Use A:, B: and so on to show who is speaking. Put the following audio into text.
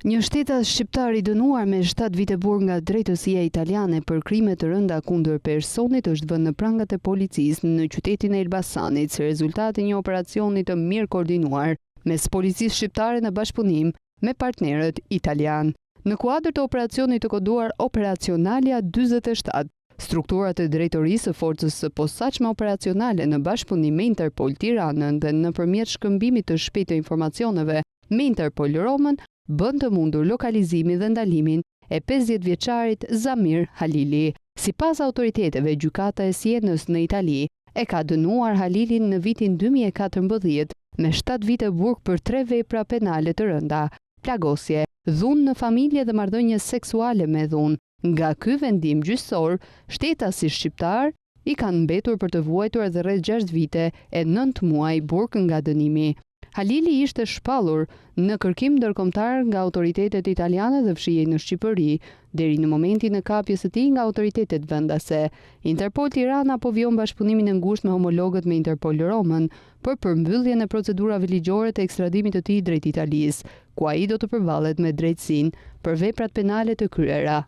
A: Një shtetas shqiptar I dënuar me 7 vite burg nga drejtësia italiane për krime të rënda kundër personit është vënë në prangat e policisë në qytetin e Elbasanit si rezultat e një operacioni të mirë koordinuar mes policisë shqiptare në bashkëpunim me partnerët italian. Në kuadër të operacionit të koduar Operacionalia 47, strukturat e drejtorisë së forcës së posaçme operacionale në bashkëpunim me Interpol Tiranën dhe nëpërmjet shkëmbimit të shpejtë të informacioneve me Interpol Romën bën të mundur lokalizimin dhe ndalimin e 50 vjeçarit Zamir Halili. Sipas autoriteteve, gjykata e Sienës në Itali e ka dënuar Halilin në vitin 2014 me 7 vite burg për 3 vepra penale të rënda: plagosje, dhunë në familje dhe marrëdhënie seksuale me dhunë. Nga ky vendim gjyqësor, shtetasi shqiptar I kanë mbetur për të vuajtur edhe rreth 6 vite e 9 muaj burg nga dënimi. Halili ishte shpallur në kërkim ndërkombëtar nga autoritetet italiane dhe fshihej në Shqipëri deri në momentin e kapjes së tij nga autoritetet vendase. Interpol Tirana po vijon bashkëpunimin e ngushtë me homologët me Interpol Romën për përmbylljen e procedurave ligjore të ekstradimit të tij drejt Italisë, ku ai do të përballet me drejtësinë për veprat penale të kryera.